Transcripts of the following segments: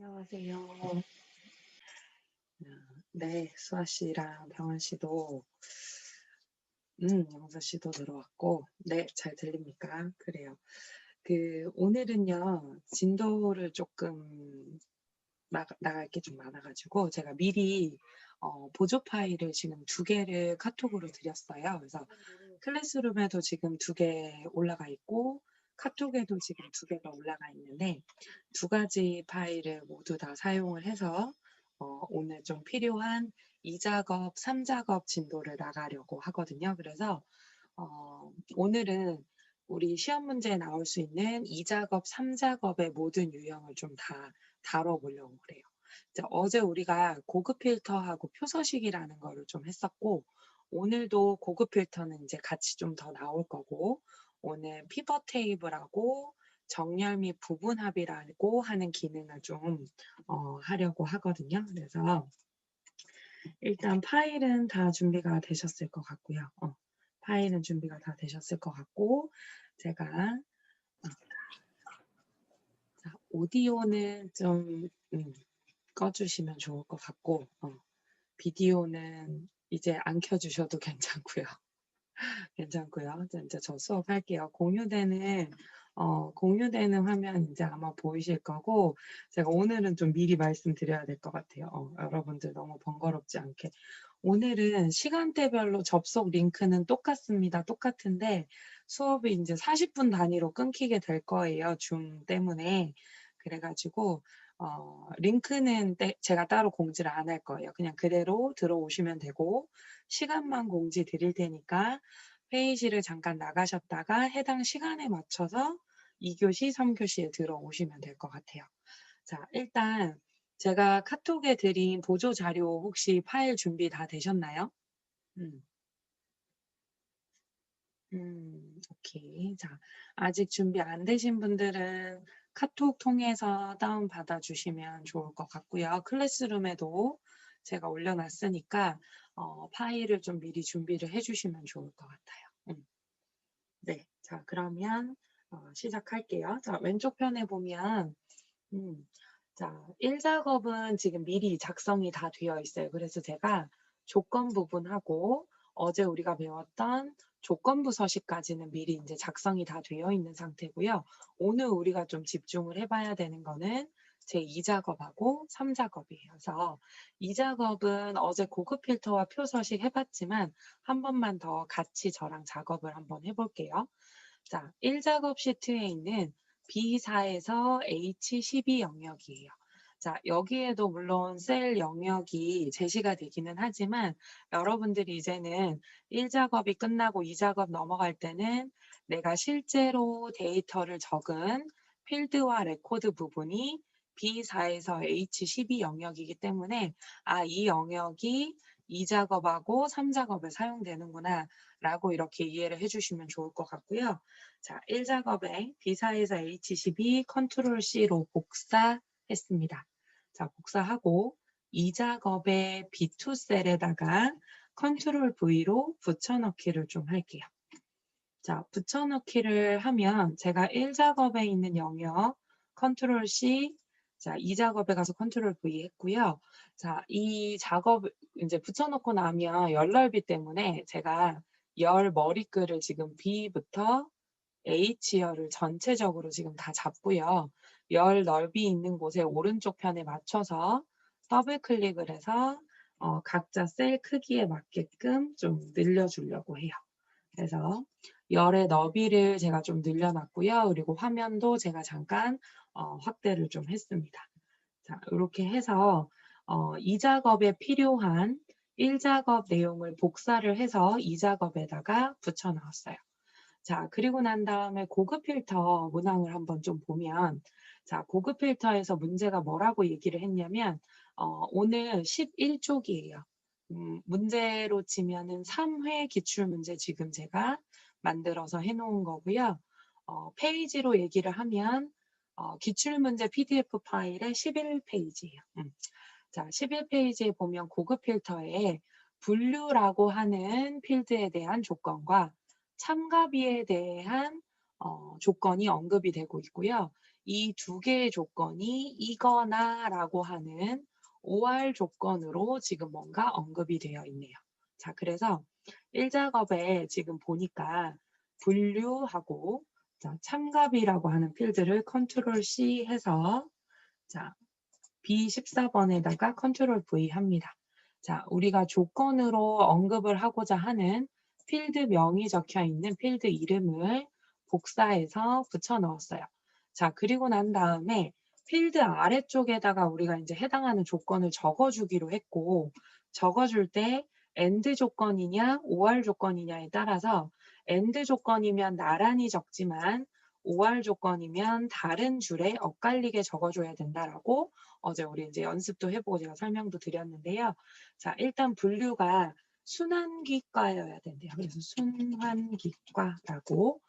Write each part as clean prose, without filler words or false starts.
안녕하세요. 네, 수아 씨랑 병원 씨도, 영서 씨도 들어왔고, 네, 잘 들립니까? 그래요. 오늘은요, 진도를 조금 나갈 게 좀 많아가지고, 제가 미리, 보조 파일을 지금 두 개를 카톡으로 드렸어요. 그래서 클래스룸에도 지금 두 개 올라가 있고, 카톡에도 지금 두 개가 올라가 있는데, 두 가지 파일을 모두 다 사용을 해서 오늘 좀 필요한 2작업, 3작업 진도를 나가려고 하거든요. 그래서 오늘은 우리 시험 문제에 나올 수 있는 2작업, 3작업의 모든 유형을 좀 다 다뤄보려고 그래요. 어제 우리가 고급 필터하고 표서식이라는 거를 좀 했었고, 오늘도 고급 필터는 이제 같이 좀 더 나올 거고, 오늘 피벗 테이블하고 정렬 및 부분합이라고 하는 기능을 좀 하려고 하거든요. 그래서 일단 파일은 다 준비가 되셨을 것 같고요. 파일은 준비가 다 되셨을 것 같고, 제가 자, 오디오는 좀 꺼주시면 좋을 것 같고, 비디오는 이제 안 켜주셔도 괜찮고요. 괜찮고요. 이제 저 수업할게요. 공유되는 화면 이제 아마 보이실 거고, 제가 오늘은 좀 미리 말씀드려야 될 것 같아요. 여러분들 너무 번거롭지 않게. 오늘은 시간대별로 접속 링크는 똑같습니다. 똑같은데 수업이 이제 40분 단위로 끊기게 될 거예요. 줌 때문에. 그래가지고 링크는 제가 따로 공지를 안 할 거예요. 그냥 그대로 들어오시면 되고 시간만 공지 드릴 테니까 회의실을 잠깐 나가셨다가 해당 시간에 맞춰서 2교시, 3교시에 들어오시면 될 것 같아요. 자, 일단 제가 카톡에 드린 보조 자료 혹시 파일 준비 다 되셨나요? 음, 오케이. 자, 아직 준비 안 되신 분들은 카톡 통해서 다운 받아 주시면 좋을 것 같고요. 클래스룸에도 제가 올려놨으니까 파일을 좀 미리 준비를 해주시면 좋을 것 같아요. 네, 자, 그러면 시작할게요. 자, 왼쪽 편에 보면 음, 자, 1작업은 지금 미리 작성이 다 되어 있어요. 그래서 제가 조건 부분하고 어제 우리가 배웠던 조건부 서식까지는 미리 이제 작성이 다 되어 있는 상태고요. 오늘 우리가 좀 집중을 해봐야 되는 거는 제 2작업하고 3작업이에요. 그래서 2작업은 어제 고급 필터와 표 서식 해봤지만 한 번만 더 같이 저랑 작업을 한번 해볼게요. 자, 1작업 시트에 있는 B4에서 H12 영역이에요. 자, 여기에도 물론 셀 영역이 제시가 되기는 하지만 여러분들이 이제는 1작업이 끝나고 2작업 넘어갈 때는 내가 실제로 데이터를 적은 필드와 레코드 부분이 B4에서 H12 영역이기 때문에 이 영역이 2작업하고 3작업에 사용되는구나 라고 이렇게 이해를 해주시면 좋을 것 같고요. 자, 1작업에 B4에서 H12 컨트롤 C로 복사했습니다. 자, 복사하고 2작업의 B2 셀에다가 컨트롤 V로 붙여넣기를 좀 할게요. 자, 붙여넣기를 하면 제가 1작업에 있는 영역 컨트롤 C, 자, 2작업에 가서 컨트롤 V 했고요. 자, 이 작업 이제 붙여놓고 나면 열 넓이 때문에 제가 열 머리글을 지금 B부터 H열을 전체적으로 지금 다 잡고요. 열 넓이 있는 곳에 오른쪽 편에 맞춰서 더블 클릭을 해서 각자 셀 크기에 맞게끔 좀 늘려주려고 해요. 그래서 열의 너비를 제가 좀 늘려놨고요. 그리고 화면도 제가 잠깐 확대를 좀 했습니다. 자, 이렇게 해서 이 작업에 필요한 1작업 내용을 복사를 해서 2작업에다가 붙여 넣었어요. 자, 그리고 난 다음에 고급 필터 문항을 한번 좀 보면, 자, 고급 필터에서 문제가 뭐라고 얘기를 했냐면, 오늘 11쪽이에요. 문제로 치면은 3회 기출문제 지금 제가 만들어서 해놓은 거고요. 페이지로 얘기를 하면, 기출문제 PDF 파일의 11페이지예요. 자, 11페이지에 보면 고급 필터에 분류라고 하는 필드에 대한 조건과 참가비에 대한 조건이 언급이 되고 있고요. 이 두 개의 조건이 이거나라고 하는 OR 조건으로 지금 뭔가 언급이 되어 있네요. 자, 그래서 1작업에 지금 보니까 분류하고 자, 참갑이라고 하는 필드를 컨트롤 C 해서 자, B14번에다가 컨트롤 V 합니다. 자, 우리가 조건으로 언급을 하고자 하는 필드명이 적혀 있는 필드 이름을 복사해서 붙여 넣었어요. 자, 그리고 난 다음에 필드 아래쪽에다가 우리가 이제 해당하는 조건을 적어주기로 했고, 적어줄 때 AND 조건이냐, OR 조건이냐에 따라서 AND 조건이면 나란히 적지만 OR 조건이면 다른 줄에 엇갈리게 적어줘야 된다라고 어제 우리 이제 연습도 해보고 제가 설명도 드렸는데요. 자, 일단 분류가 순환기과여야 된대요. 그래서 순환기과라고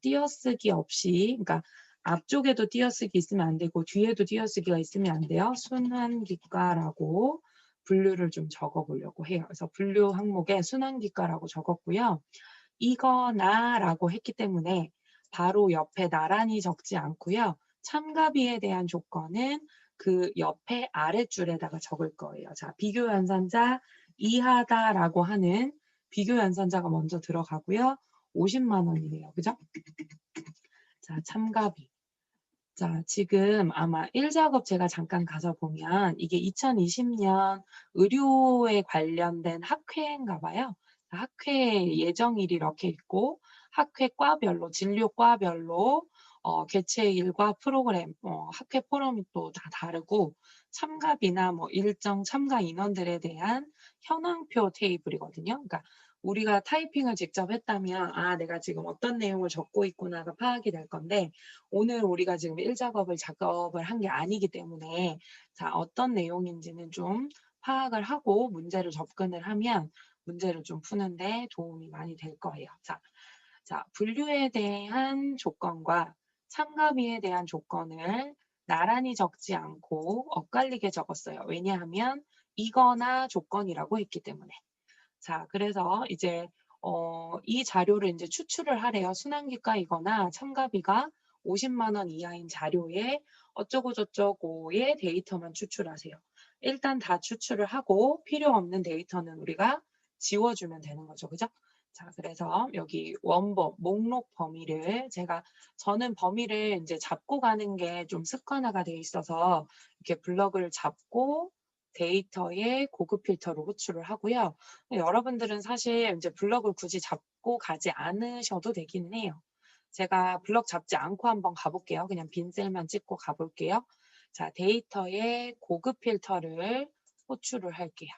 띄어쓰기 없이, 그러니까 앞쪽에도 띄어쓰기 있으면 안 되고 뒤에도 띄어쓰기가 있으면 안 돼요. 순환기과라고 분류를 좀 적어보려고 해요. 그래서 분류 항목에 순환기과라고 적었고요. 이거나라고 했기 때문에 바로 옆에 나란히 적지 않고요. 참가비에 대한 조건은 그 옆에 아랫줄에다가 적을 거예요. 자, 비교 연산자 이하다라고 하는 비교 연산자가 먼저 들어가고요. 50만 원이네요. 그죠? 자, 참가비. 자, 지금 아마 1작업 제가 잠깐 가서 보면 이게 2020년 의료에 관련된 학회인가 봐요. 학회 예정일이 이렇게 있고 학회과별로 진료과별로 개최일과 프로그램, 학회 포럼이 또 다 다르고 참가비나 뭐 일정 참가 인원들에 대한 현황표 테이블이거든요. 그러니까 우리가 타이핑을 직접 했다면 아, 내가 지금 어떤 내용을 적고 있구나가 파악이 될 건데 오늘 우리가 지금 1작업을 작업을 한 게 아니기 때문에 자, 어떤 내용인지는 좀 파악을 하고 문제를 접근을 하면 문제를 좀 푸는데 도움이 많이 될 거예요. 자, 분류에 대한 조건과 참가비에 대한 조건을 나란히 적지 않고 엇갈리게 적었어요. 왜냐하면 이거나 조건이라고 했기 때문에. 자, 그래서 이제 이 자료를 이제 추출을 하래요. 순환기가이거나 참가비가 50만 원 이하인 자료에 어쩌고저쩌고의 데이터만 추출하세요. 일단 다 추출을 하고 필요 없는 데이터는 우리가 지워주면 되는 거죠. 그죠? 자, 그래서 여기 원본, 목록 범위를 저는 범위를 이제 잡고 가는 게 좀 습관화가 돼 있어서 이렇게 블럭을 잡고 데이터에 고급 필터로 호출을 하고요. 여러분들은 사실 이제 블럭을 굳이 잡고 가지 않으셔도 되긴 해요. 제가 블럭 잡지 않고 한번 가볼게요. 그냥 빈 셀만 찍고 가볼게요. 자, 데이터에 고급 필터를 호출을 할게요.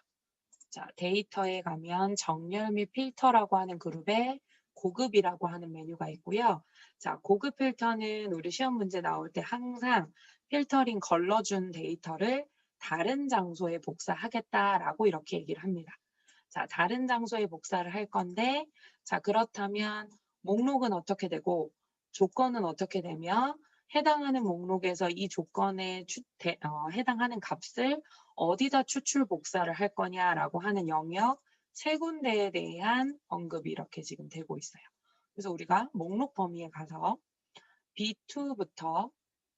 자, 데이터에 가면 정렬 및 필터라고 하는 그룹에 고급이라고 하는 메뉴가 있고요. 자, 고급 필터는 우리 시험 문제 나올 때 항상 필터링 걸러준 데이터를 다른 장소에 복사하겠다라고 이렇게 얘기를 합니다. 자, 다른 장소에 복사를 할 건데, 자, 그렇다면 목록은 어떻게 되고, 조건은 어떻게 되며, 해당하는 목록에서 이 조건에 해당하는 값을 어디다 추출 복사를 할 거냐라고 하는 영역 세 군데에 대한 언급이 이렇게 지금 되고 있어요. 그래서 우리가 목록 범위에 가서 B2부터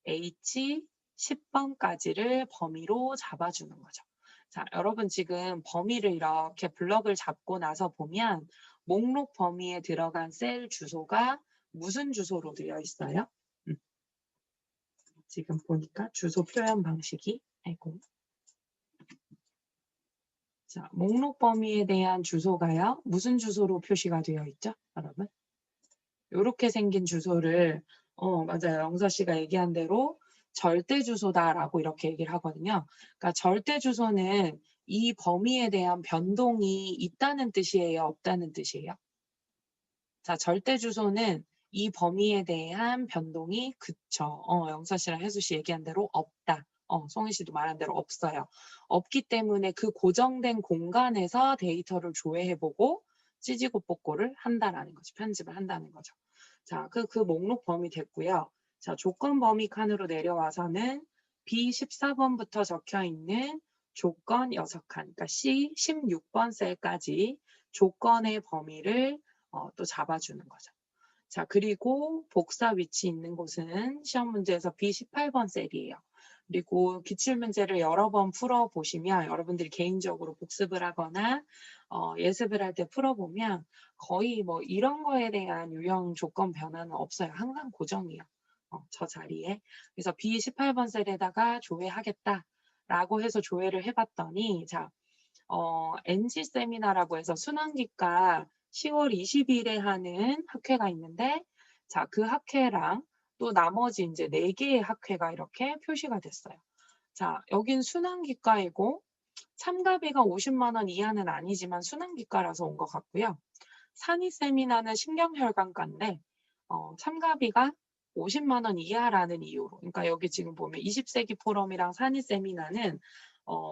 H 10번까지를 범위로 잡아주는 거죠. 자, 여러분 지금 범위를 이렇게 블럭을 잡고 나서 보면 목록 범위에 들어간 셀 주소가 무슨 주소로 되어 있어요? 지금 보니까 주소 표현 방식이 자, 목록 범위에 대한 주소가요. 무슨 주소로 표시가 되어 있죠, 여러분? 이렇게 생긴 주소를 맞아요. 영서 씨가 얘기한 대로 절대 주소다라고 이렇게 얘기를 하거든요. 그러니까 절대 주소는 이 범위에 대한 변동이 있다는 뜻이에요, 없다는 뜻이에요? 자, 절대 주소는 이 범위에 대한 변동이 그쵸. 영서 씨랑 혜수 씨 얘기한 대로 없다. 송희 씨도 말한 대로 없어요. 없기 때문에 그 고정된 공간에서 데이터를 조회해보고 찌지고 뽑고를 한다라는 거죠. 편집을 한다는 거죠. 자, 그 목록 범위 됐고요. 자, 조건 범위 칸으로 내려와서는 B14번부터 적혀 있는 조건 6칸, 그러니까 C 16번 셀까지 조건의 범위를 또 잡아주는 거죠. 자, 그리고 복사 위치 있는 곳은 시험 문제에서 B18번 셀이에요. 그리고 기출문제를 여러 번 풀어보시면 여러분들이 개인적으로 복습을 하거나 예습을 할 때 풀어보면 거의 뭐 이런 거에 대한 유형 조건 변화는 없어요. 항상 고정이에요. 저 자리에. 그래서 B18번 셀에다가 조회하겠다라고 해서 조회를 해봤더니 자, NG 세미나라고 해서 순환기과 10월 20일에 하는 학회가 있는데 자, 그 학회랑 또 나머지 이제 4개의 학회가 이렇게 표시가 됐어요. 자, 여긴 순환기과이고 참가비가 50만 원 이하는 아니지만 순환기과라서 온 것 같고요. 산의 세미나는 신경혈관과인데 참가비가 50만 원 이하라는 이유로 그러니까 여기 지금 보면 20세기 포럼이랑 산의 세미나는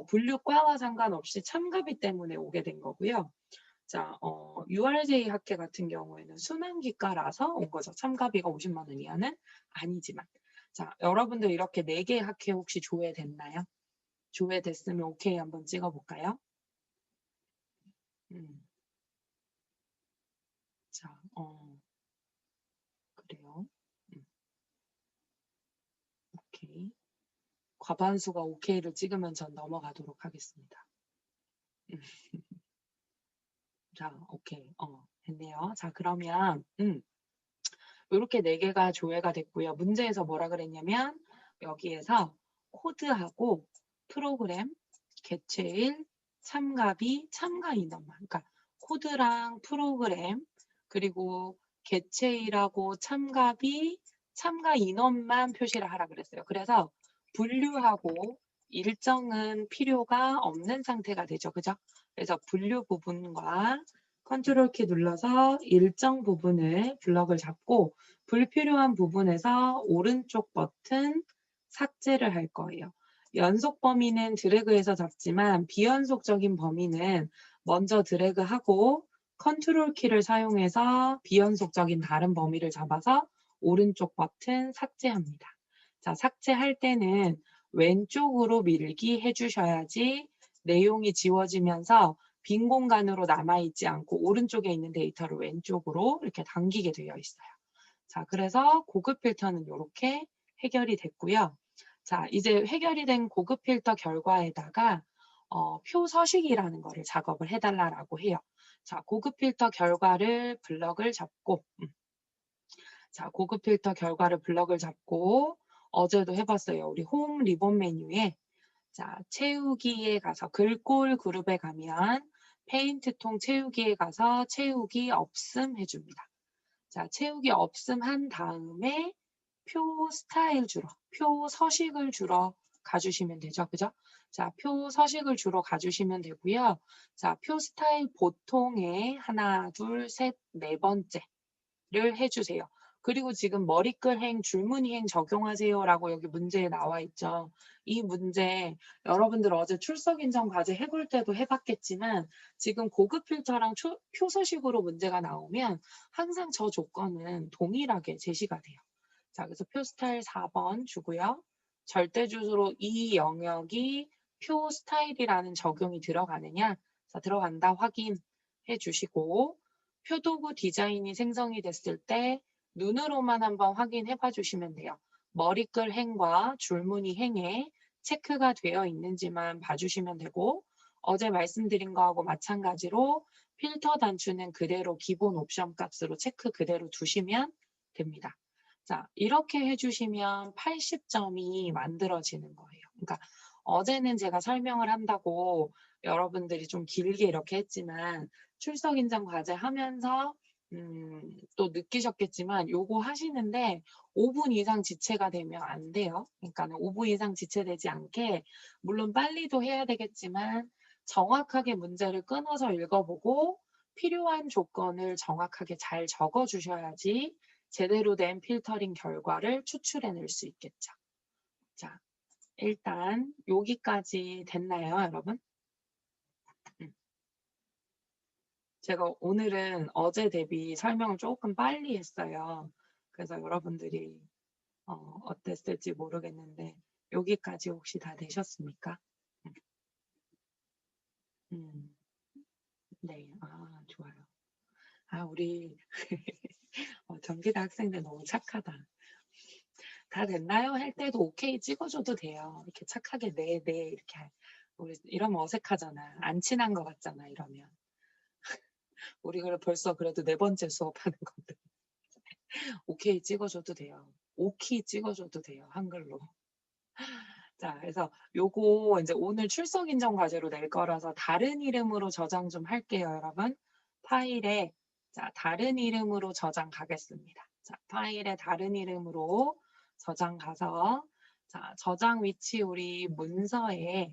분류과와 상관없이 참가비 때문에 오게 된 거고요. 자, URJ 학회 같은 경우에는 순환기과라서 온 거죠. 참가비가 50만 원 이하는 아니지만. 자, 여러분들 이렇게 4개의 학회 혹시 조회됐나요? 조회됐으면 오케이 한번 찍어볼까요? 자, 그래요. 오케이. 과반수가 오케이를 찍으면 전 넘어가도록 하겠습니다. 자, 오케이. 됐네요. 자, 그러면 이렇게 4개가 조회가 됐고요. 문제에서 뭐라 그랬냐면 여기에서 코드하고 프로그램, 개체일, 참가비, 참가 인원만. 그러니까 코드랑 프로그램 그리고 개체일하고 참가비, 참가 인원만 표시를 하라 그랬어요. 그래서 분류하고 일정은 필요가 없는 상태가 되죠. 그죠? 그래서 분류 부분과 컨트롤 키 눌러서 일정 부분을 블럭을 잡고 불필요한 부분에서 오른쪽 버튼 삭제를 할 거예요. 연속 범위는 드래그해서 잡지만 비연속적인 범위는 먼저 드래그하고 컨트롤 키를 사용해서 비연속적인 다른 범위를 잡아서 오른쪽 버튼 삭제합니다. 자, 삭제할 때는 왼쪽으로 밀기 해주셔야지 내용이 지워지면서 빈 공간으로 남아있지 않고 오른쪽에 있는 데이터를 왼쪽으로 이렇게 당기게 되어 있어요. 자, 그래서 고급 필터는 이렇게 해결이 됐고요. 자, 이제 해결이 된 고급 필터 결과에다가 표 서식이라는 거를 작업을 해달라고 해요. 자, 고급 필터 결과를 블럭을 잡고 자, 고급 필터 결과를 블럭을 잡고 어제도 해봤어요. 우리 홈 리본 메뉴에 자, 채우기에 가서 글꼴 그룹에 가면 페인트통 채우기에 가서 채우기 없음 해줍니다. 자, 채우기 없음 한 다음에 표 스타일 주러, 표 서식을 주러 가주시면 되죠. 그죠? 자, 표 서식을 주러 가주시면 되고요. 자, 표 스타일 보통에 하나, 둘, 셋, 네 번째를 해주세요. 그리고 지금 머리글행, 줄무늬행 적용하세요라고 여기 문제에 나와 있죠. 이 문제 여러분들 어제 출석 인정 과제 해볼 때도 해봤겠지만 지금 고급 필터랑 표서식으로 문제가 나오면 항상 저 조건은 동일하게 제시가 돼요. 자, 그래서 표 스타일 4번 주고요. 절대 주소로 이 영역이 표 스타일이라는 적용이 들어가느냐? 자, 들어간다 확인해 주시고 표도구 디자인이 생성이 됐을 때 눈으로만 한번 확인해 봐 주시면 돼요. 머리글 행과 줄무늬 행에 체크가 되어 있는지만 봐주시면 되고 어제 말씀드린 거하고 마찬가지로 필터 단추는 그대로 기본 옵션 값으로 체크 그대로 두시면 됩니다. 자, 이렇게 해주시면 80점이 만들어지는 거예요. 그러니까 어제는 제가 설명을 한다고 여러분들이 좀 길게 이렇게 했지만 출석 인정 과제 하면서 또 느끼셨겠지만 요거 하시는데 5분 이상 지체가 되면 안 돼요. 그러니까 5분 이상 지체되지 않게 물론 빨리도 해야 되겠지만 정확하게 문제를 끊어서 읽어보고 필요한 조건을 정확하게 잘 적어 주셔야지 제대로 된 필터링 결과를 추출해낼 수 있겠죠. 자, 일단 여기까지 됐나요, 여러분? 제가 오늘은 어제 대비 설명을 조금 빨리 했어요. 그래서 여러분들이 어땠을지 모르겠는데 여기까지 혹시 다 되셨습니까? 네, 아, 좋아요. 아, 우리 경기대 학생들 너무 착하다. 다 됐나요? 할 때도 오케이 찍어줘도 돼요. 이렇게 착하게 네, 네 이렇게 우리 이러면 어색하잖아. 안 친한 것 같잖아. 이러면 우리 그래 벌써 그래도 4번째 수업하는 건데 오케이 찍어줘도 돼요. 오키 찍어줘도 돼요. 한글로. 자, 그래서 요거 이제 오늘 출석 인정 과제로 낼 거라서 다른 이름으로 저장 좀 할게요, 여러분. 파일에 자, 다른 이름으로 저장 가겠습니다. 자, 파일에 다른 이름으로 저장 가서 자, 저장 위치 우리 문서에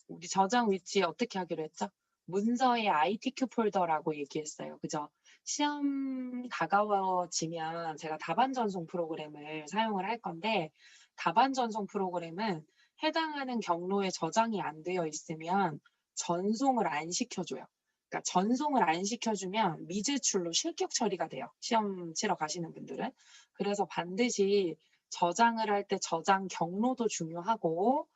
우리 저장 위치 어떻게 하기로 했죠? 문서에 ITQ 폴더라고 얘기했어요. 그죠? 시험 다가워지면 제가 답안 전송 프로그램을 사용을 할 건데 답안 전송 프로그램은 해당하는 경로에 저장이 안 되어 있으면 전송을 안 시켜줘요. 그러니까 전송을 안 시켜주면 미제출로 실격 처리가 돼요. 시험 치러 가시는 분들은. 그래서 반드시 저장을 할 때 저장 경로도 중요하고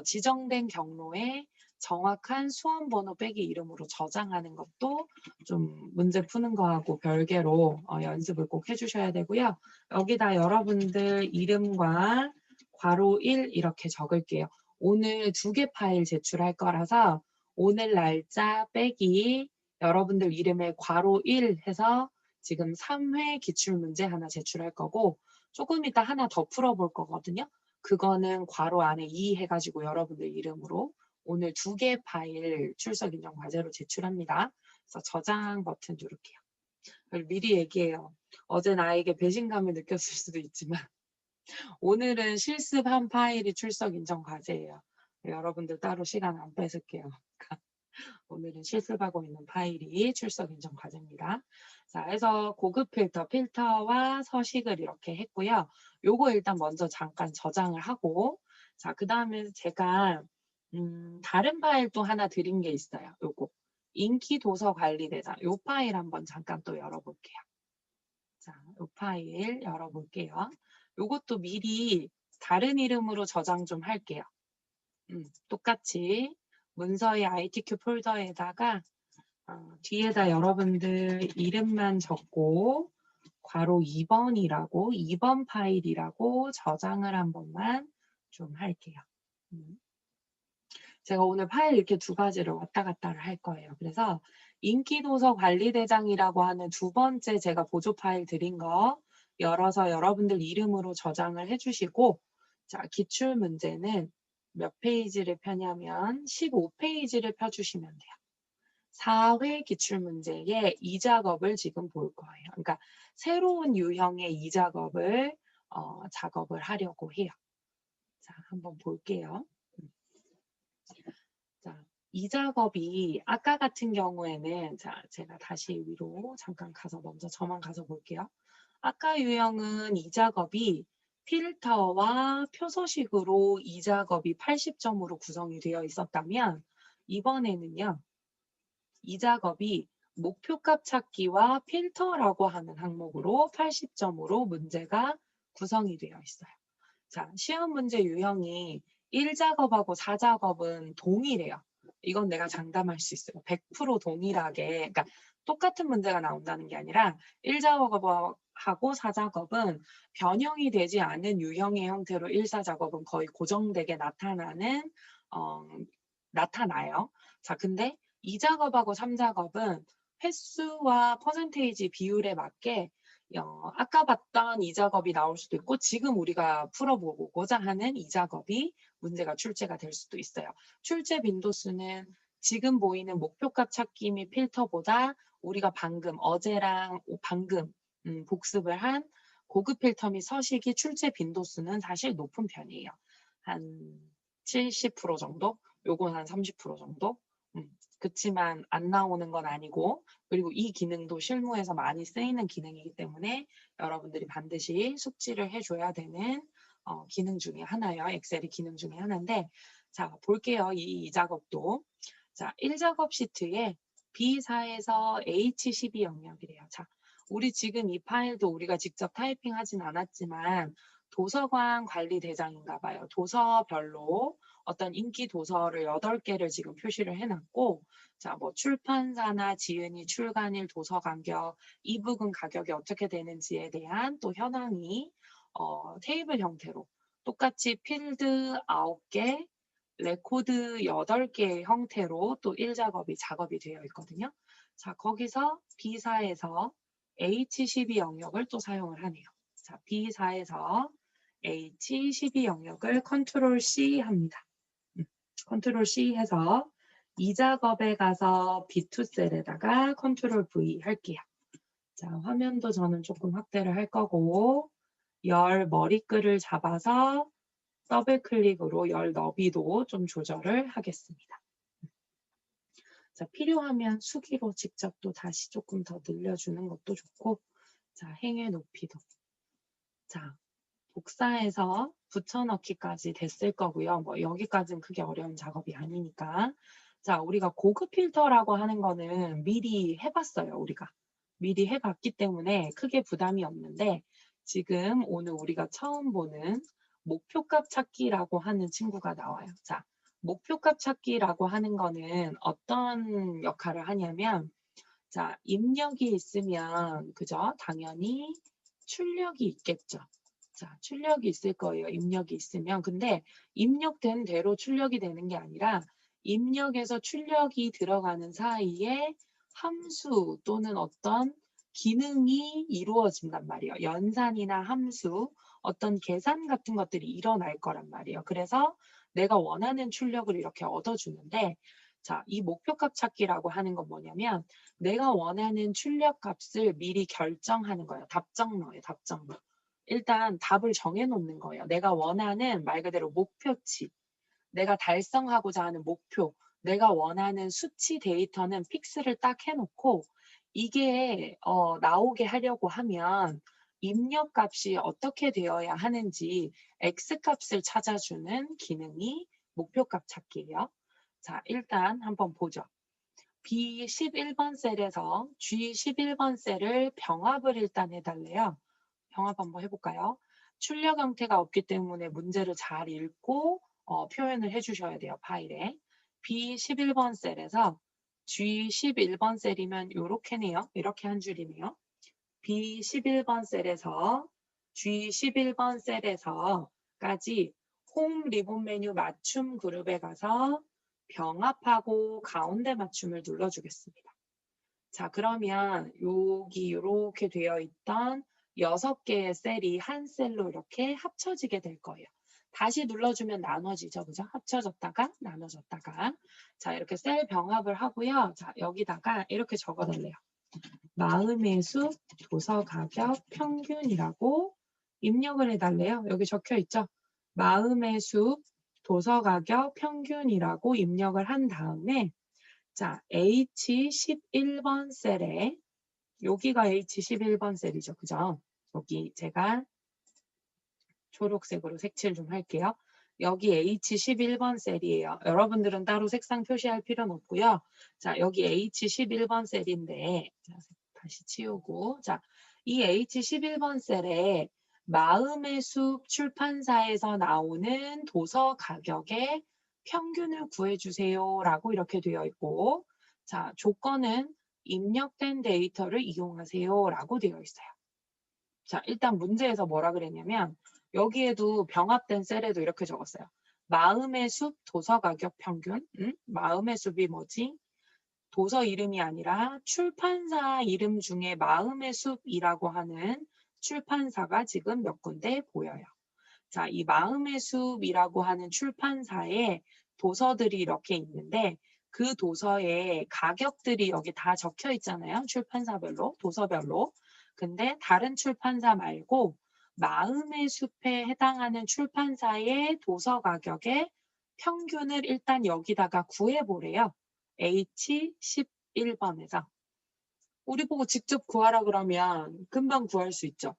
지정된 경로에 정확한 수험번호 빼기 이름으로 저장하는 것도 좀 문제 푸는 거하고 별개로 연습을 꼭 해주셔야 되고요. 여기다 여러분들 이름과 괄호 1 이렇게 적을게요. 오늘 2개 파일 제출할 거라서 오늘 날짜 빼기 여러분들 이름에 괄호 1 해서 지금 3회 기출문제 하나 제출할 거고 조금 이따 하나 더 풀어볼 거거든요. 그거는 괄호 안에 2 해가지고 여러분들 이름으로 오늘 2개 파일 출석 인정 과제로 제출합니다. 그래서 저장 버튼 누를게요. 미리 얘기해요. 어제 나에게 배신감을 느꼈을 수도 있지만 오늘은 실습한 파일이 출석 인정 과제예요. 여러분들 따로 시간 안 뺏을게요. 오늘은 실습하고 있는 파일이 출석 인정 과제입니다. 자, 그래서 고급 필터와 서식을 이렇게 했고요. 요거 일단 먼저 잠깐 저장을 하고 자, 그 다음에 제가 다른 파일 또 하나 드린 게 있어요. 요거 인기 도서 관리 대상 요 파일 한번 잠깐 또 열어볼게요. 자, 요 파일 열어볼게요. 요것도 미리 다른 이름으로 저장 좀 할게요. 똑같이 문서의 ITQ 폴더에다가 뒤에다 여러분들 이름만 적고 괄호 2번이라고 2번 파일이라고 저장을 한 번만 좀 할게요. 제가 오늘 파일 이렇게 2가지를 왔다 갔다를 할 거예요. 그래서 인기도서 관리대장이라고 하는 2번째 제가 보조 파일 드린 거 열어서 여러분들 이름으로 저장을 해주시고 자, 기출문제는 몇 페이지를 펴냐면 15페이지를 펴주시면 돼요. 4회 기출문제의 이 작업을 지금 볼 거예요. 그러니까 새로운 유형의 이 작업을 작업을 하려고 해요. 자, 한번 볼게요. 자, 이 작업이 아까 같은 경우에는 자, 제가 다시 위로 잠깐 가서 먼저 저만 가서 볼게요. 아까 유형은 이 작업이 필터와 표서식으로 이 작업이 80점으로 구성이 되어 있었다면 이번에는요. 이 작업이 목표값 찾기와 필터라고 하는 항목으로 80점으로 문제가 구성이 되어 있어요. 자, 시험 문제 유형이 1작업하고 4작업은 동일해요. 이건 내가 장담할 수 있어요. 100% 동일하게, 그러니까 똑같은 문제가 나온다는 게 아니라 1작업하고 4작업은 변형이 되지 않은 유형의 형태로 1, 4작업은 거의 고정되게 나타나요. 자, 근데 2작업하고 3작업은 횟수와 퍼센테이지 비율에 맞게 아까 봤던 2작업이 나올 수도 있고 지금 우리가 풀어보고자 하는 2작업이 문제가 출제가 될 수도 있어요. 출제 빈도수는 지금 보이는 목표값 찾기 및 필터보다 우리가 어제랑 방금 복습을 한 고급 필터 및 서식이 출제 빈도수는 사실 높은 편이에요. 한 70% 정도? 요건 한 30% 정도? 그치만 안 나오는 건 아니고 그리고 이 기능도 실무에서 많이 쓰이는 기능이기 때문에 여러분들이 반드시 숙지를 해줘야 되는 기능 중에 하나예요. 엑셀의 기능 중에 하나인데 자 볼게요. 이 작업도 자 1작업 시트에 B4에서 H12 영역이래요. 자 우리 지금 이 파일도 우리가 직접 타이핑하진 않았지만 도서관 관리 대장인가 봐요. 도서별로 어떤 인기 도서를 8개를 지금 표시를 해놨고, 자, 뭐 출판사나 지은이 출간일 도서 가격, 이북은 가격이 어떻게 되는지에 대한 또 현황이 테이블 형태로 똑같이 필드 9개, 레코드 8개의 형태로 또 1작업이 작업이 되어 있거든요. 자, 거기서 B사에서 H12 영역을 또 사용을 하네요. 자, B사에서 H12 영역을 컨트롤 C 합니다. 컨트롤 C 해서 이 작업에 가서 B2 셀에다가 컨트롤 V 할게요. 자, 화면도 저는 조금 확대를 할 거고, 열 머리글을 잡아서 더블 클릭으로 열 너비도 좀 조절을 하겠습니다. 자, 필요하면 수기로 직접 또 다시 조금 더 늘려주는 것도 좋고, 자, 행의 높이도. 자, 복사해서 붙여넣기까지 됐을 거고요. 뭐 여기까지는 크게 어려운 작업이 아니니까. 자, 우리가 고급 필터라고 하는 거는 미리 해봤어요, 우리가. 미리 해봤기 때문에 크게 부담이 없는데 지금 오늘 우리가 처음 보는 목표값 찾기라고 하는 친구가 나와요. 자, 목표값 찾기라고 하는 거는 어떤 역할을 하냐면 자, 입력이 있으면 그죠? 당연히 출력이 있겠죠. 자, 출력이 있을 거예요. 입력이 있으면. 근데 입력된 대로 출력이 되는 게 아니라 입력에서 출력이 들어가는 사이에 함수 또는 어떤 기능이 이루어진단 말이에요. 연산이나 함수, 어떤 계산 같은 것들이 일어날 거란 말이에요. 그래서 내가 원하는 출력을 이렇게 얻어주는데 자, 이 목표값 찾기라고 하는 건 뭐냐면 내가 원하는 출력 값을 미리 결정하는 거예요. 답정너예요. 답정너. 일단 답을 정해놓는 거예요. 내가 원하는 말 그대로 목표치, 내가 달성하고자 하는 목표, 내가 원하는 수치 데이터는 픽스를 딱 해놓고 이게 나오게 하려고 하면 입력값이 어떻게 되어야 하는지 X값을 찾아주는 기능이 목표값 찾기예요. 자, 일단 한번 보죠. B11번 셀에서 G11번 셀을 병합을 일단 해달래요. 병합 한번 해볼까요? 출력 형태가 없기 때문에 문제를 잘 읽고 표현을 해주셔야 돼요. 파일에. B11번 셀에서 G11번 셀이면 요렇게네요. 이렇게 한 줄이네요. B11번 셀에서 G11번 셀에서까지 홈 리본 메뉴 맞춤 그룹에 가서 병합하고 가운데 맞춤을 눌러주겠습니다. 자, 그러면 여기 이렇게 되어 있던 6개의 셀이 한 셀로 이렇게 합쳐지게 될 거예요. 다시 눌러주면 나눠지죠. 그죠? 합쳐졌다가 나눠졌다가. 자, 이렇게 셀 병합을 하고요. 자, 여기다가 이렇게 적어달래요. 마음의 숲 도서 가격 평균이라고 입력을 해달래요. 여기 적혀 있죠. 마음의 숲 도서 가격 평균이라고 입력을 한 다음에 자, H11번 셀에 여기가 H11번 셀이죠. 그죠? 여기 제가 초록색으로 색칠 좀 할게요. 여기 H11번 셀이에요. 여러분들은 따로 색상 표시할 필요는 없고요. 자, 여기 H11번 셀인데 자, 다시 치우고 자, 이 H11번 셀에 마음의 숲 출판사에서 나오는 도서 가격의 평균을 구해주세요 라고 이렇게 되어 있고 자, 조건은 입력된 데이터를 이용하세요 라고 되어 있어요. 자, 일단 문제에서 뭐라 그랬냐면 여기에도 병합된 셀에도 이렇게 적었어요. 마음의 숲 도서 가격 평균. 마음의 숲이 뭐지? 도서 이름이 아니라 출판사 이름 중에 마음의 숲이라고 하는 출판사가 지금 몇 군데 보여요. 자, 이 마음의 숲이라고 하는 출판사에 도서들이 이렇게 있는데 그 도서의 가격들이 여기 다 적혀 있잖아요. 출판사별로, 도서별로. 근데 다른 출판사 말고 마음의 숲에 해당하는 출판사의 도서 가격의 평균을 일단 여기다가 구해보래요. H11번에서. 우리 보고 직접 구하라 그러면 금방 구할 수 있죠.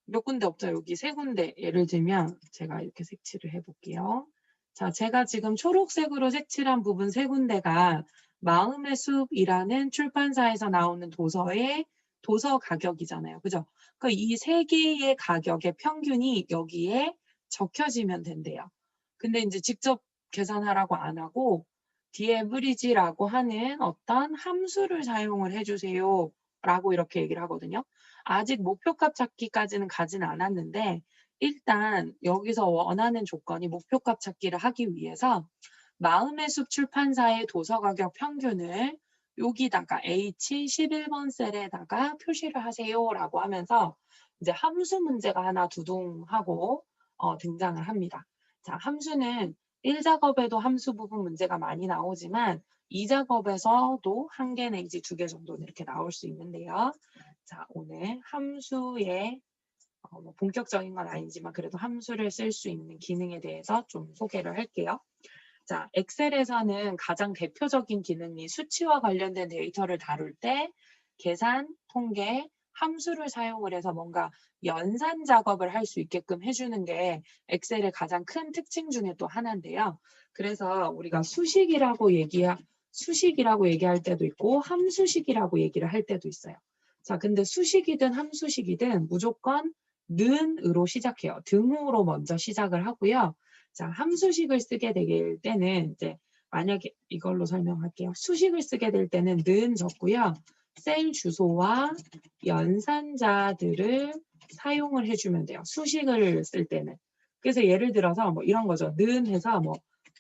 몇 군데 없죠. 여기 3군데 예를 들면 제가 이렇게 색칠을 해볼게요. 자, 제가 지금 초록색으로 색칠한 부분 3군데가 마음의 숲이라는 출판사에서 나오는 도서의 도서 가격이잖아요. 그죠? 그러니까 이 3개의 가격의 평균이 여기에 적혀지면 된대요. 근데 이제 직접 계산하라고 안 하고 dAverage라고 하는 어떤 함수를 사용을 해주세요 라고 이렇게 얘기를 하거든요. 아직 목표값 찾기까지는 가진 않았는데 일단 여기서 원하는 조건이 목표값 찾기를 하기 위해서 마음의 숲 출판사의 도서가격 평균을 여기다가 H11번 셀에다가 표시를 하세요라고 하면서 이제 함수 문제가 하나 두둥하고 등장을 합니다. 자, 함수는 1작업에도 함수 부분 문제가 많이 나오지만 2작업에서도 1개 내지 2개 정도는 이렇게 나올 수 있는데요. 자, 오늘 함수의 뭐 본격적인 건 아니지만 그래도 함수를 쓸 수 있는 기능에 대해서 좀 소개를 할게요. 자, 엑셀에서는 가장 대표적인 기능이 수치와 관련된 데이터를 다룰 때 계산, 통계, 함수를 사용을 해서 뭔가 연산 작업을 할 수 있게끔 해주는 게 엑셀의 가장 큰 특징 중에 또 하나인데요. 그래서 우리가 수식이라고 얘기할 때도 있고 함수식이라고 얘기를 할 때도 있어요. 자, 근데 수식이든 함수식이든 무조건 는으로 시작해요. 등으로 먼저 시작을 하고요. 자, 함수식을 쓰게 될 때는 이제 만약에 이걸로 설명할게요. 수식을 쓰게 될 때는 는 적고요. 셀 주소와 연산자들을 사용을 해주면 돼요. 수식을 쓸 때는. 그래서 예를 들어서 뭐 이런 거죠. 는 해서 뭐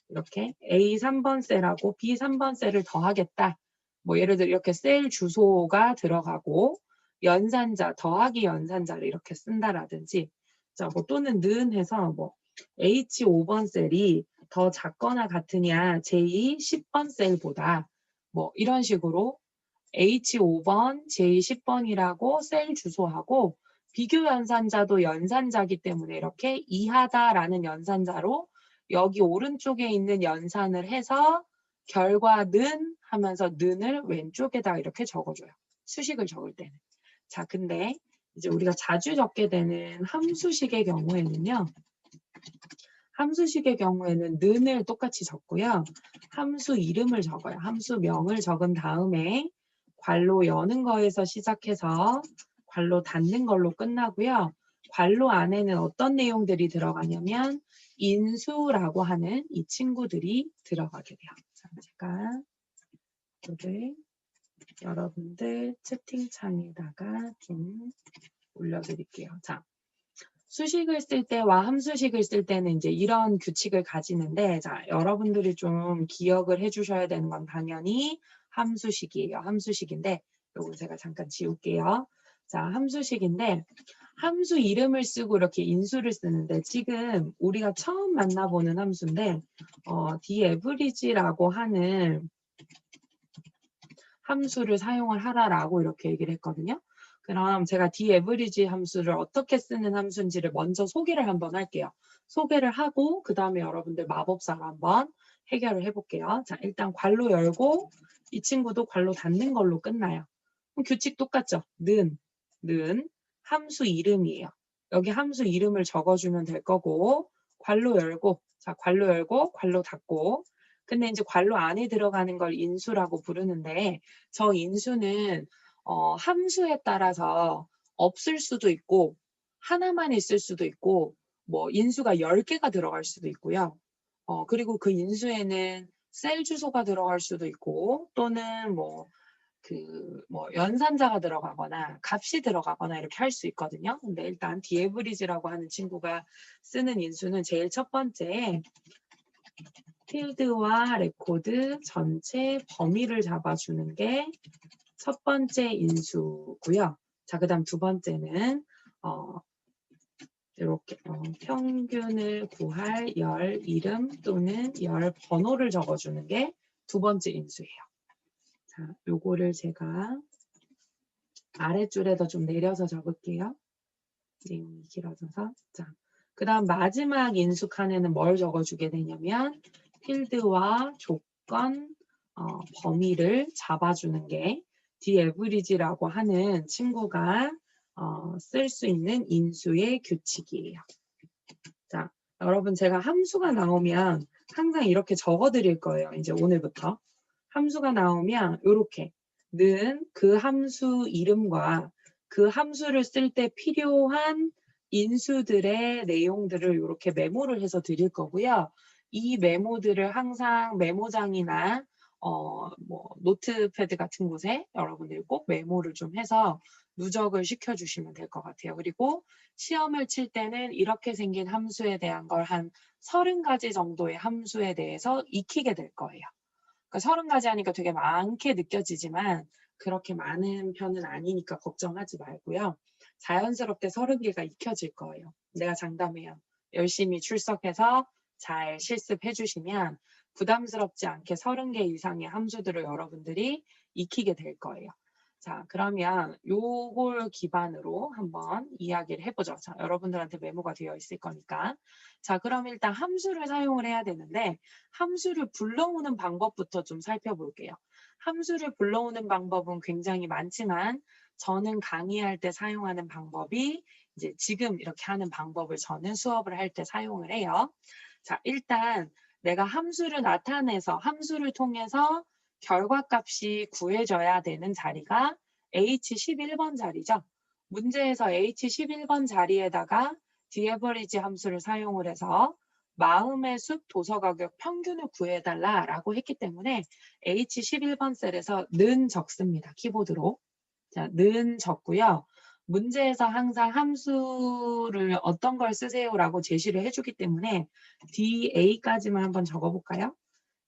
이렇게 A 3번 셀하고 B 3번 셀을 더하겠다. 뭐 예를 들어 이렇게 셀 주소가 들어가고 연산자 더하기 연산자를 이렇게 쓴다라든지 자, 뭐 또는 는 해서 뭐 H5번 셀이 더 작거나 같으냐 J 10번 셀보다 뭐 이런 식으로 H5번, J10번이라고 셀 주소하고 비교 연산자도 연산자기 때문에 이렇게 이하다라는 연산자로 여기 오른쪽에 있는 연산을 해서 결과는 하면서 는을 왼쪽에다 이렇게 적어줘요. 수식을 적을 때는. 자, 근데 이제 우리가 자주 적게 되는 함수식의 경우에는요. 함수식의 경우에는 는을 똑같이 적고요. 함수 이름을 적어요. 함수명을 적은 다음에 괄호 여는 거에서 시작해서 괄호 닫는 걸로 끝나고요. 괄호 안에는 어떤 내용들이 들어가냐면 인수라고 하는 이 친구들이 들어가게 돼요. 자, 제가 이거를 여러분들 채팅창에다가 좀 올려드릴게요. 자, 수식을 쓸 때와 함수식을 쓸 때는 이제 이런 규칙을 가지는데 자, 여러분들이 좀 기억을 해주셔야 되는 건 당연히 함수식이에요. 함수식인데 요거 제가 잠깐 지울게요. 자, 함수식인데 함수 이름을 쓰고 이렇게 인수를 쓰는데 지금 우리가 처음 만나보는 함수인데 dAverage라고 하는 함수를 사용을 하라라고 이렇게 얘기를 했거든요. 그럼 제가 dAverage 함수를 어떻게 쓰는 함수인지를 먼저 소개를 한번 할게요. 소개를 하고 그 다음에 여러분들 마법사로 한번 해결을 해볼게요. 자, 일단 괄호 열고 이 친구도 괄호 닫는 걸로 끝나요. 그럼 규칙 똑같죠? 는 함수 이름이에요. 여기 함수 이름을 적어주면 될 거고 괄호 열고 자, 괄호 열고 괄호 닫고 근데 이제 괄호 안에 들어가는 걸 인수라고 부르는데 저 인수는 함수에 따라서 없을 수도 있고 하나만 있을 수도 있고 뭐 인수가 10개가 들어갈 수도 있고요. 그리고 그 인수에는 셀 주소가 들어갈 수도 있고 또는 뭐 연산자가 들어가거나 값이 들어가거나 이렇게 할 수 있거든요. 근데 일단 dAverage라고 하는 친구가 쓰는 인수는 제일 첫 번째 필드와 레코드 전체 범위를 잡아주는 게 첫 번째 인수고요. 자, 그 다음 두 번째는 이렇게 평균을 구할 열 이름 또는 열 번호를 적어주는 게 두 번째 인수예요. 자, 요거를 제가 아랫줄에다 좀 내려서 적을게요. 내용이 길어져서. 자, 그 다음 마지막 인수 칸에는 뭘 적어주게 되냐면 필드와 조건, 범위를 잡아주는 게 dAverage라고 하는 친구가 쓸 수 있는 인수의 규칙이에요. 자, 여러분 제가 함수가 나오면 항상 이렇게 적어 드릴 거예요. 이제 오늘부터. 함수가 나오면 이렇게 는 그 함수 이름과 그 함수를 쓸 때 필요한 인수들의 내용들을 이렇게 메모를 해서 드릴 거고요. 이 메모들을 항상 메모장이나 뭐 노트패드 같은 곳에 여러분들이 꼭 메모를 좀 해서 누적을 시켜주시면 될 것 같아요. 그리고 시험을 칠 때는 이렇게 생긴 함수에 대한 걸 한 30가지 정도의 함수에 대해서 익히게 될 거예요. 그러니까 30가지 하니까 되게 많게 느껴지지만 그렇게 많은 편은 아니니까 걱정하지 말고요. 자연스럽게 30개가 익혀질 거예요. 내가 장담해요. 열심히 출석해서 잘 실습해 주시면 부담스럽지 않게 30개 이상의 함수들을 여러분들이 익히게 될 거예요. 자, 그러면 요걸 기반으로 한번 이야기를 해보죠. 자, 여러분들한테 메모가 되어 있을 거니까. 자, 그럼 일단 함수를 사용을 해야 되는데 함수를 불러오는 방법부터 좀 살펴볼게요. 함수를 불러오는 방법은 굉장히 많지만 저는 강의할 때 사용하는 방법이 이제 지금 이렇게 하는 방법을 저는 수업을 할 때 사용을 해요. 자, 일단 내가 함수를 나타내서 함수를 통해서 결과값이 구해져야 되는 자리가 H11번 자리죠. 문제에서 H11번 자리에다가 디에버리지 함수를 사용을 해서 마음의 숲 도서 가격 평균을 구해달라라고 했기 때문에 H11번 셀에서 는 적습니다. 키보드로. 자, 는 적고요. 문제에서 항상 함수를 어떤 걸 쓰세요라고 제시를 해주기 때문에 DA까지만 한번 적어볼까요?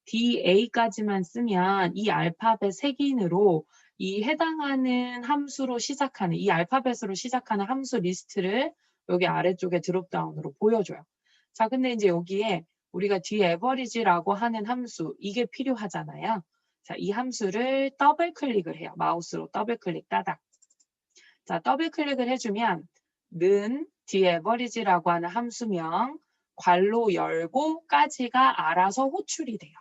DA까지만 쓰면 이 알파벳 색인으로 이 해당하는 함수로 시작하는 이 알파벳으로 시작하는 함수 리스트를 여기 아래쪽에 드롭다운으로 보여줘요. 자, 근데 이제 여기에 우리가 뒤에버리지라고 하는 함수 이게 필요하잖아요. 자, 이 함수를 더블 클릭을 해요. 마우스로 더블 클릭 따닥. 자, 더블 클릭을 해주면 는 뒤에버리지라고 하는 함수명 괄호 열고까지가 알아서 호출이 돼요.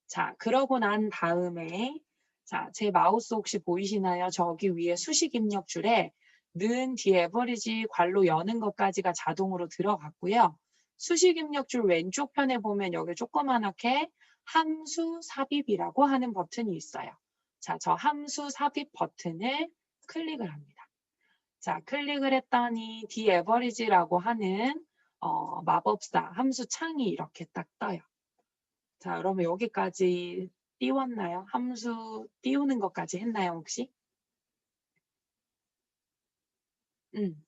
자, 그러고 난 다음에 자, 제 마우스 혹시 보이시나요? 저기 위에 수식 입력줄에 는 뒤에버리지 괄호 여는 것까지가 자동으로 들어갔고요. 수식 입력줄 왼쪽 편에 보면 여기 조그만하게 함수 삽입이라고 하는 버튼이 있어요. 자, 저 함수 삽입 버튼을 클릭을 합니다. 자, 클릭을 했더니 뒤에버리지라고 하는 마법사 함수 창이 이렇게 딱 떠요. 자, 여러분 여기까지 띄웠나요? 함수 띄우는 것까지 했나요, 혹시?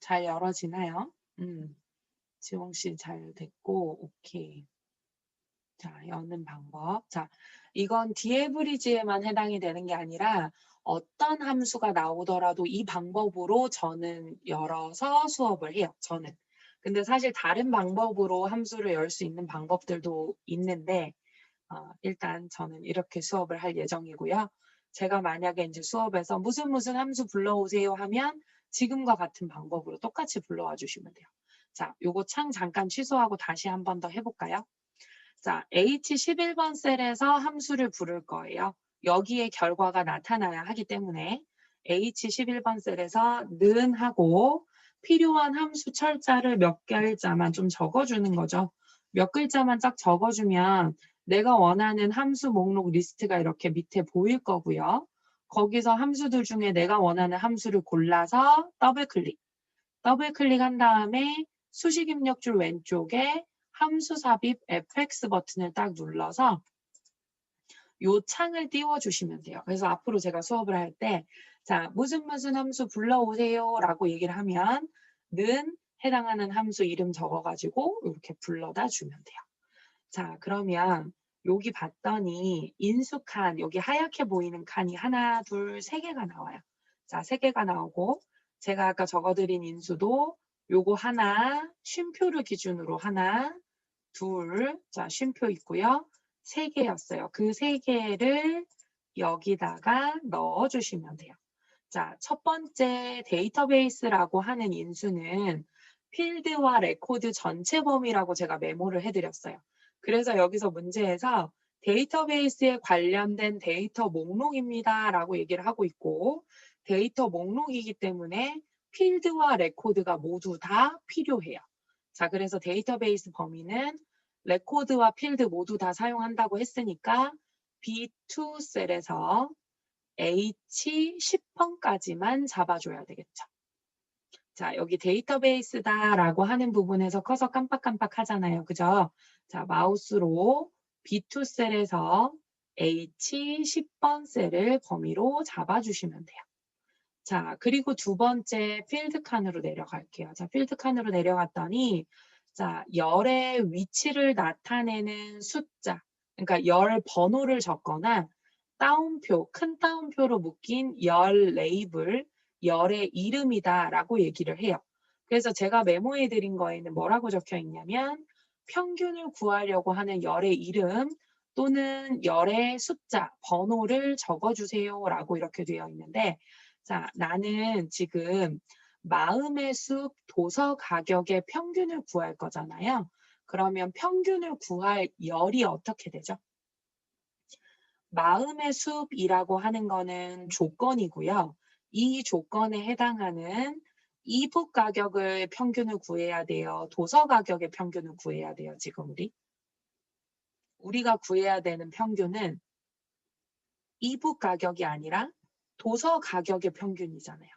잘 열어지나요? 지홍 씨 잘 됐고, 오케이. 자, 여는 방법. 자, 이건 디에브리지에만 해당이 되는 게 아니라 어떤 함수가 나오더라도 이 방법으로 저는 열어서 수업을 해요. 저는. 근데 사실 다른 방법으로 함수를 열 수 있는 방법들도 있는데 일단 저는 이렇게 수업을 할 예정이고요. 제가 만약에 이제 수업에서 무슨 함수 불러오세요 하면 지금과 같은 방법으로 똑같이 불러와 주시면 돼요. 자, 요거 창 잠깐 취소하고 다시 한 번 더 해볼까요? 자, H11번 셀에서 함수를 부를 거예요. 여기에 결과가 나타나야 하기 때문에 H11번 셀에서 는 하고 필요한 함수 철자를 몇 글자만 좀 적어주는 거죠. 몇 글자만 딱 적어주면 내가 원하는 함수 목록 리스트가 이렇게 밑에 보일 거고요. 거기서 함수들 중에 내가 원하는 함수를 골라서 더블클릭. 더블클릭한 다음에 수식 입력줄 왼쪽에 함수 삽입 FX 버튼을 딱 눌러서 요 창을 띄워주시면 돼요. 그래서 앞으로 제가 수업을 할 때, 자, 무슨 함수 불러오세요 라고 얘기를 하면, 는 해당하는 함수 이름 적어가지고 이렇게 불러다 주면 돼요. 자, 그러면 여기 봤더니 인수칸, 여기 하얗게 보이는 칸이 하나, 둘, 세 개가 나와요. 자, 세 개가 나오고, 제가 아까 적어드린 인수도 요거 하나, 쉼표를 기준으로 하나, 둘, 자, 쉼표 있고요. 세 개였어요. 그 세 개를 여기다가 넣어주시면 돼요. 자, 첫 번째 데이터베이스라고 하는 인수는 필드와 레코드 전체 범위라고 제가 메모를 해드렸어요. 그래서 여기서 문제에서 데이터베이스에 관련된 데이터 목록입니다 라고 얘기를 하고 있고 데이터 목록이기 때문에 필드와 레코드가 모두 다 필요해요. 자, 그래서 데이터베이스 범위는 레코드와 필드 모두 다 사용한다고 했으니까 B2 셀에서 H10번까지만 잡아줘야 되겠죠. 자, 여기 데이터베이스다라고 하는 부분에서 커서 깜빡깜빡 하잖아요. 그죠? 자, 마우스로 B2 셀에서 H10번 셀을 범위로 잡아주시면 돼요. 자, 그리고 두 번째 필드 칸으로 내려갈게요. 자, 필드 칸으로 내려갔더니 자, 열의 위치를 나타내는 숫자, 그러니까 열 번호를 적거나 따옴표, 큰 따옴표로 묶인 열 레이블, 열의 이름이다라고 얘기를 해요. 그래서 제가 메모해 드린 거에는 뭐라고 적혀 있냐면 평균을 구하려고 하는 열의 이름 또는 열의 숫자, 번호를 적어주세요라고 이렇게 되어 있는데 자, 나는 지금 마음의 숲 도서 가격의 평균을 구할 거잖아요. 그러면 평균을 구할 열이 어떻게 되죠? 마음의 숲이라고 하는 거는 조건이고요. 이 조건에 해당하는 이북 가격을 평균을 구해야 돼요. 도서 가격의 평균을 구해야 돼요. 지금 우리가 구해야 되는 평균은 이북 가격이 아니라 도서 가격의 평균이잖아요.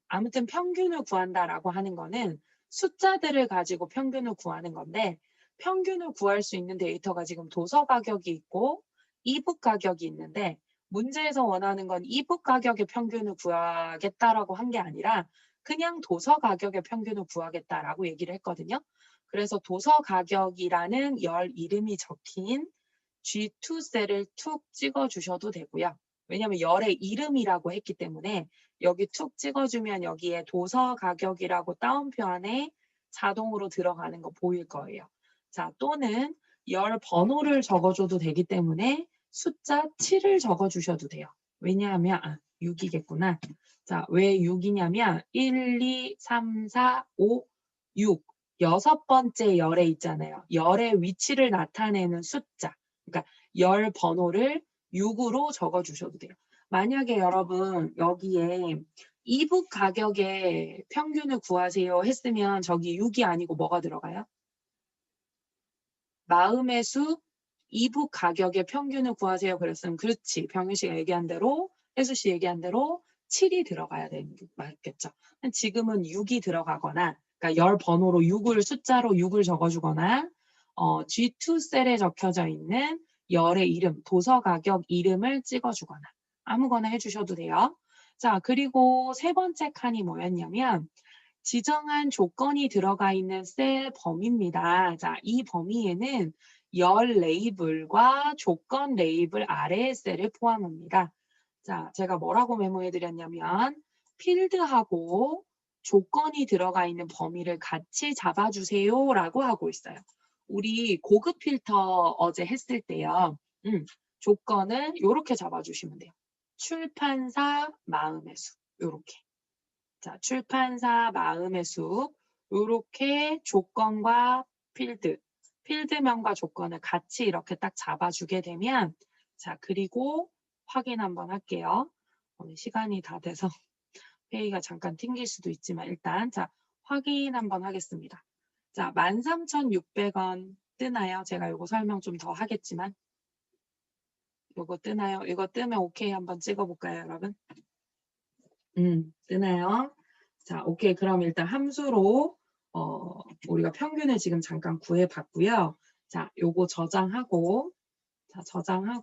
아무튼 평균을 구한다라고 하는 거는 숫자들을 가지고 평균을 구하는 건데 평균을 구할 수 있는 데이터가 지금 도서 가격이 있고 이북 가격이 있는데 문제에서 원하는 건 이북 가격의 평균을 구하겠다라고 한 게 아니라 그냥 도서 가격의 평균을 구하겠다라고 얘기를 했거든요. 그래서 도서 가격이라는 열 이름이 적힌 G2 셀을 툭 찍어 주셔도 되고요. 왜냐하면 열의 이름이라고 했기 때문에 여기 툭 찍어주면 여기에 도서 가격이라고 따옴표 안에 자동으로 들어가는 거 보일 거예요. 자, 또는 열 번호를 적어줘도 되기 때문에 숫자 7을 적어주셔도 돼요. 왜냐하면 6이겠구나. 자, 왜 6이냐면 1, 2, 3, 4, 5, 6 여섯 번째 열에 있잖아요. 열의 위치를 나타내는 숫자. 그러니까 열 번호를 6으로 적어주셔도 돼요. 만약에 여러분 여기에 이북 가격의 평균을 구하세요 했으면 저기 6이 아니고 뭐가 들어가요? 마음의 숲 이북 가격의 평균을 구하세요 그랬으면 그렇지. 병윤 씨가 얘기한 대로 혜수 씨 얘기한 대로 7이 들어가야 되는 게 맞겠죠. 지금은 6이 들어가거나 그러니까 열 번호로 6을 숫자로 6을 적어주거나 G2 셀에 적혀져 있는 열의 이름, 도서 가격 이름을 찍어주거나 아무거나 해주셔도 돼요. 자, 그리고 세 번째 칸이 뭐였냐면 지정한 조건이 들어가 있는 셀 범위입니다. 자, 이 범위에는 열 레이블과 조건 레이블 아래의 셀을 포함합니다. 자, 제가 뭐라고 메모해 드렸냐면 필드하고 조건이 들어가 있는 범위를 같이 잡아주세요 라고 하고 있어요. 우리 고급 필터 어제 했을 때요. 조건을 이렇게 잡아주시면 돼요. 출판사 마음의 숲 이렇게. 자, 출판사 마음의 숲 이렇게 조건과 필드명과 조건을 같이 이렇게 딱 잡아주게 되면 자, 그리고 확인 한번 할게요. 시간이 다 돼서 회의가 잠깐 튕길 수도 있지만 일단 자, 확인 한번 하겠습니다. 자, 13,600원 뜨나요? 제가 이거 설명 좀 더 하겠지만 이거 뜨나요? 이거 뜨면 오케이 한번 찍어볼까요, 여러분? 뜨나요? 자, 오케이. 그럼 일단 함수로 우리가 평균을 지금 잠깐 구해봤고요. 자, 요거 저장하고 자, 저장하고